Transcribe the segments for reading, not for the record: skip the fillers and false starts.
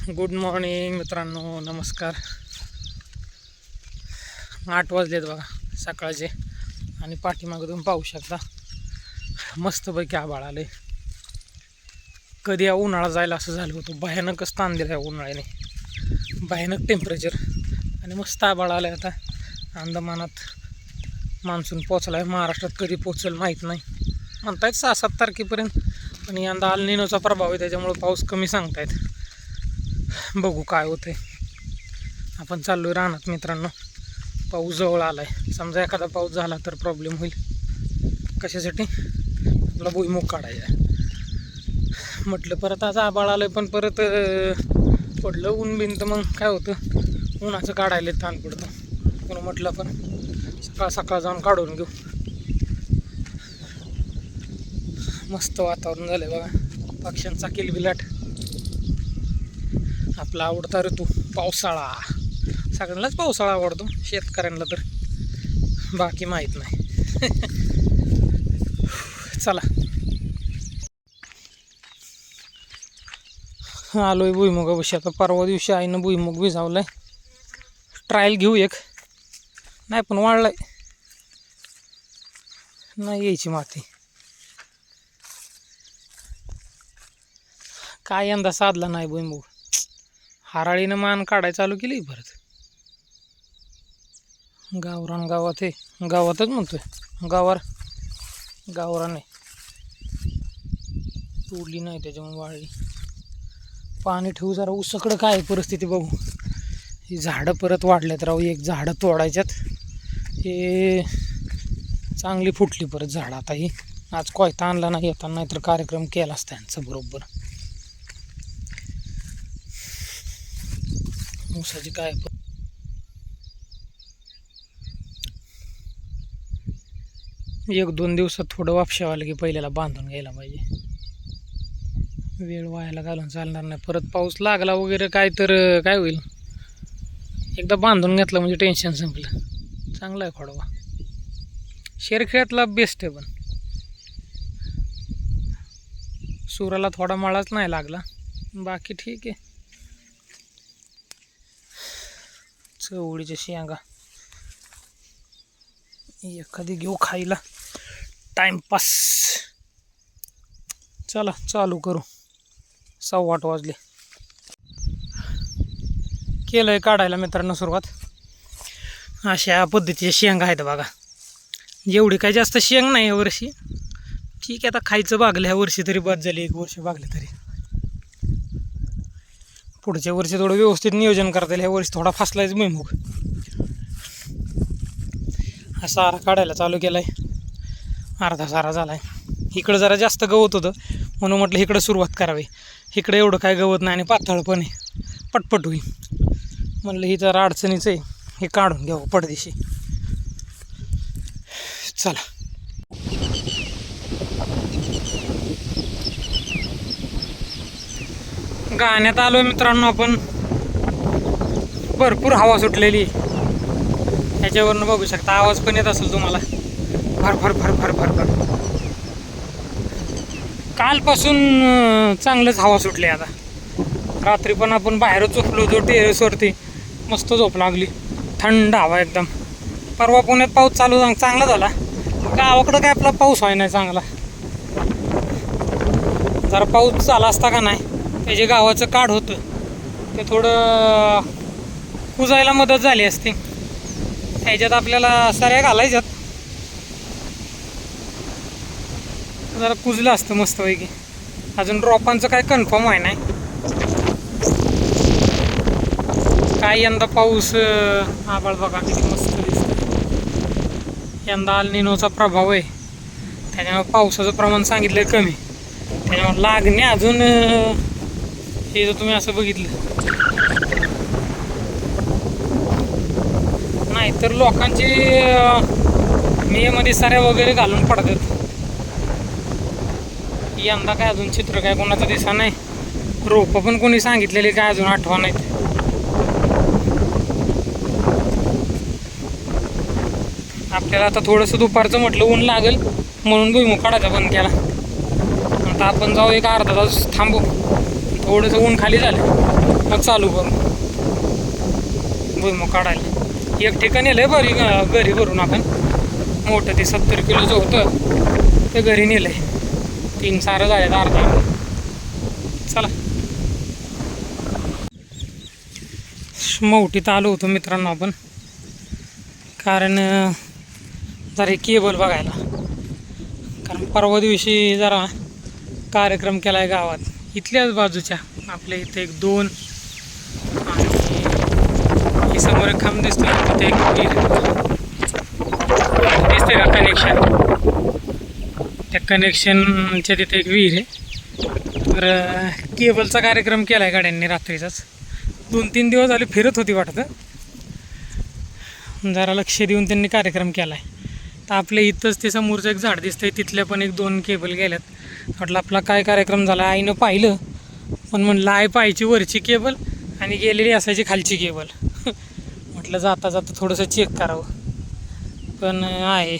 Good morning मित्रांनो, नमस्कार. 8 वाजलेत बघा सकाळचे आणि पाठीमागं तुम्ही पाहू शकता मस्तपैकी आभाळ आले. कधी या उन्हाळा जायला असं झालं होतं. भयानकच ताण दिला या उन्हाळ्याने, भयानक टेम्परेचर आणि मस्त आभाळ आलं. आता अंदमानात मान्सून पोचला आहे. महाराष्ट्रात कधी पोचेल माहीत नाही. म्हणतायत 6-7 तारखेपर्यंत, पण यंदा अल निनोचा प्रभाव आहे त्याच्यामुळे पाऊस कमी सांगतायत. बघू काय होते. आपण चाललोय रानात मित्रांनो. पाऊस जवळ आला आहे. समजा एखादा पाऊस झाला तर प्रॉब्लेम होईल. कशासाठी? आपला भुईमुग काढायचा आहे म्हटलं. परत आज आभाळ आलं पण परत पडलं ऊन बिन तर मग काय होतं, उन्हाचं काढायला ताण पडतं. म्हणून म्हटलं आपण सकाळ सकाळ जाऊन काढून घेऊ. मस्त वातावरण झालं बघा. पक्ष्यांचा किलबिलाट. आपला आवडता ऋतू पावसाळा. सगळ्यांनाच पावसाळा आवडतो, शेतकऱ्यांना तर बाकी माहीत नाही. चला आलोय भुईमुगापाशी. आता परवा दिवशी आईनं भुईमुग भिजावलाय. ट्रायल घेऊ एक. नाही पण वाढलाय, नाही यायची माती. काय यंदा साधला नाही भुईमुग. हराळीनं मान काढायला चालू केली परत. गावरान गावात आहे, गावातच म्हणतोय. गावराने तोडली नाही त्याच्यामुळे वाळली. पाणी ठेवू जरा. उसकडं काय परिस्थिती बघू. ही झाडं परत वाढल्यात राहू. एक झाडं तोडायच्यात. हे चांगली फुटली परत झाडं. आता ही आज कोयता आणला नाही येताना, नाहीतर कार्यक्रम केला असता यांचा बरोबर. ऊसाची काय 1-2 दिवसात थोडं वापशावं आलं की पहिल्याला बांधून घ्यायला पाहिजे. वेळ वायाला घालून चालणार नाही. परत पाऊस लागला वगैरे काय तर काय होईल. एकदा बांधून घेतलं म्हणजे टेन्शन संपलं. चांगला आहे खोडवा. शेरखेळातला बेस्ट आहे. पण सुराला थोडा मळाच नाही लागला, बाकी ठीक आहे. चवळीच्या शेंगा एखादी घेऊ खायला, टाइमपास. चला चालू करू. 8:15 वाजले. केलंय काढायला मित्रांनो सुरुवात. अशा पद्धतीच्या शेंगा आहेत बघा. एवढी काही जास्त शेंग नाही यावर्षी. ठीक आहे, आता खायचं बागलं ह्या वर्षी तरी बाद झाली. 1 वर्ष बागलं तरी. पुढच्या वर्षी थोडं व्यवस्थित नियोजन करता येईल. ह्या वर्षी थोडा फसलायच भुईमुग. हा सारा काढायला चालू केलाय. अर्धा सारा झालाय. इकडं जरा जास्त गवत होतं म्हणून म्हटलं इकडं सुरुवात करावी. इकडं एवढं काय गवत नाही आणि पातळ पण आहे, पटपट होईल म्हणलं. ही जरा अडचणीचं आहे, हे काढून घ्यावं पडदेशी. चला गाण्यात आलोय मित्रांनो आपण. भरपूर हवा सुटलेली. ह्याच्यावरनं बघू शकता, आवाज पण येत असेल तुम्हाला. भर भर भर भर भर भर. कालपासून चांगलंच हवा सुटली. आता रात्री पण आपण बाहेरच झोपलो होतो टेरेसवरती. मस्त झोप लागली. थंड हवा एकदम. परवा पुण्यात पाऊस चालू चांगला झाला. गावाकडं काय आपला पाऊस व्हाय नाही चांगला. जरा पाऊस झाला असता का नाही, ते जे गावाचं काढ होतं ते थोडं कुजायला मदत झाली असती. त्याच्यात आपल्याला सऱ्या घालायच्यात, जरा कुजलं असतं मस्तपैकी. अजून ड्रॉपांचं काय कन्फर्म आहे नाही. काय यंदा पाऊस आभाळ बघा किती मस्त दिसतं. यंदा अल निनोचा प्रभाव आहे त्याच्यामुळे पावसाचं प्रमाण सांगितलं कमी. त्याच्यामुळे लागणे अजून हे जर तुम्ही असं बघितलं नाही तर लोकांची मेमध्ये साऱ्या वगैरे घालून पडतात. यंदा काय अजून चित्र काय कोणाचं दिसा नाही. रोपं पण कोणी सांगितलेली काय अजून आठवा नाहीत. आपल्याला आता थोडंसं दुपारचं म्हटलं ऊन लागेल म्हणून भुईमुग काढायचा बंद केला. आता आपण जाऊ एक अर्धा तास थांबू. थोडंसं ऊन खाली झालं मग चालू करू भुईमुग काढायला. एक ठिकाणी नेलं आहे बरी घरी भरून आपण, मोठं ते 70 किलोचं होतं ते घरी नेलं आहे. 3 सारं झाले अर्धा. चला मोठीत आलो होतो मित्रांनो आपण, कारण जरा केबल बघायला. कारण परवा दिवशी जरा कार्यक्रम केला आहे गावात इथल्याच बाजूच्या. आपल्या इथे 1 2 आणि समोर एक खांब दिसतो, तिथे एक दिसते का कनेक्शन, त्या कनेक्शनच्या तिथे एक विहीर आहे. तर केबलचा कार्यक्रम केला आहे गाड्यांनी रात्रीचाच. 2-3 दिवस झाले फिरत होती वाटतं, जरा लक्ष देऊन त्यांनी कार्यक्रम केला आहे. तर आपल्या इथंच ते समोरचं एक झाड दिसतंय, तिथल्या पण 1-2 केबल गेल्यात. म्हटलं आपला काय कार्यक्रम झाला, आईनं पाहिलं पण म्हणलं आई पाहायची वरची केबल आणि गेलेली असायची खालची केबल. म्हटलं जाता जाता थोडंसं चेक करावं, पण आहे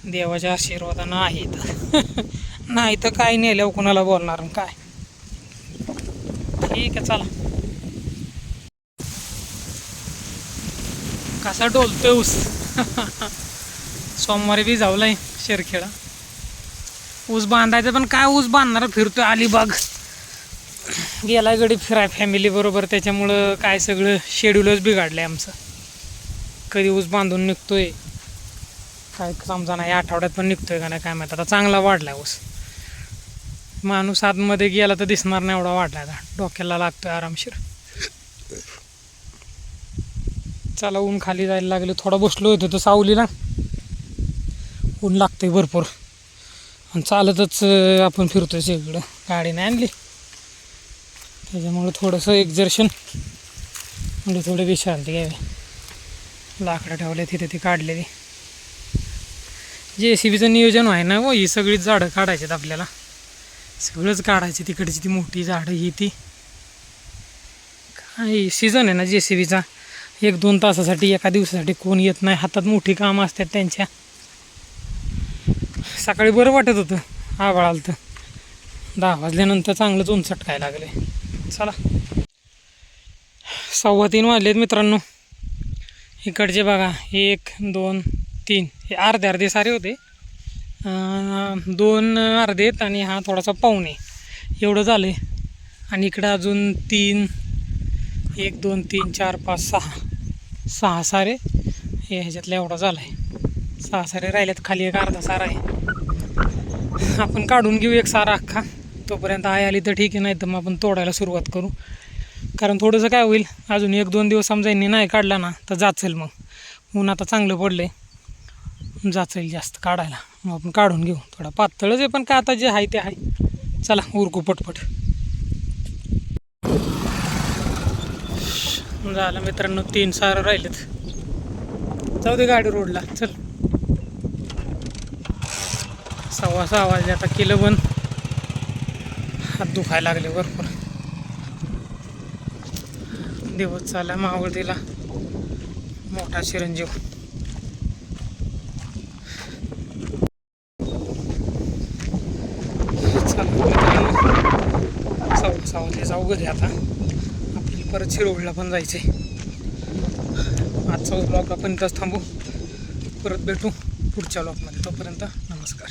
देवाच्या आशीर्वादानं आहे. तर नाही तर काय नेल्यावर कुणाला बोलणार काय. ठीक आहे चला. कसा डोलतोय ऊस. सोमवारी बी जावलाय शेरखेडा ऊस बांधायचं, पण काय ऊस बांधणार फिरतोय अलिबाग. गेलाय गडी फिराय फॅमिली बरोबर, त्याच्यामुळं काय सगळं शेड्यूलच बिघडलंय आमचं. कधी ऊस बांधून निघतोय काय समजा नाही, आठवड्यात पण निघतोय का नाही काय माहिती. आता चांगला वाढलाय ऊस, माणूस आतमध्ये गेला तर दिसणार नाही एवढा वाढलाय. आता डोक्याला लागतोय आरामशीर. चला ऊन खाली जायला लागले. थोडा बसलो होतो तर सावलीला, ऊन लागतंय भरपूर आणि चालतच आपण फिरतोय सगळीकडं. गाडी नाही आणली त्याच्यामुळं थोडंसं एक्झर्शन म्हणजे थोडी विश्रांती घ्यावी. लाकडं ठेवले तिथे ती काढलेली. JCBचं नियोजन आहे ना हो, ही सगळीच झाडं काढायची आपल्याला, सगळंच काढायची. तिकडची ती मोठी झाडं ही ती काय सीझन आहे ना JCBचा. 1-2 तासासाठी एका दिवसासाठी कोण येत नाही, हातात मोठी कामं असतात त्यांच्या. सकाळी बरं वाटत होतं, आभाळ आलं तर 10 वाजल्यानंतर चांगलंच ऊन चटकायला लागले. चला 3:15 वाजलेत मित्रांनो. इकडचे बघा 1 2 3 हे अर्धे सारे होते, 2 अर्धे आहेत आणि हा थोडासा पाहुणे एवढं झालं आहे. आणि इकडं अजून 3 1 2 3 4 5 6 सारे हे ह्याच्यातलं एवढा झाला आहे. 6 सारे राहिलेत, खाली एक अर्धा सारा आहे. आपण काढून घेऊ एक सारा अख्खा, तोपर्यंत आई आली तर ठीक आहे, नाही तर मग आपण तोडायला सुरुवात करू. कारण थोडंसं काय होईल, अजून 1-2 दिवस समजा यांनी नाही काढला ना तर जाचेल. मग ऊन आता चांगलं पडलं आहे, जाचेल जास्त काढायला. मग आपण काढून घेऊ. थोडा पातळच आहे पण काय आता जे आहे ते आहे. चला उरकू पटपट. झालं मित्रांनो, 3 सारं राहिलेत. जाऊ दे गाडी रोडला. चल 6:15 वाजले. आता केलं बंद, हात दुखायला लागले भरपूर. दिवस चालला मावळतीला मोठा चिरंजीव. चला मित्रांनो 6:15 वाजले, जाऊ घरी आता. आपल्याला परत शिरोळला पण जायचं आहे. आजचा ब्लॉग आपण इथंच थांबू, परत भेटू पुढच्या ब्लॉगमध्ये. तोपर्यंत नमस्कार.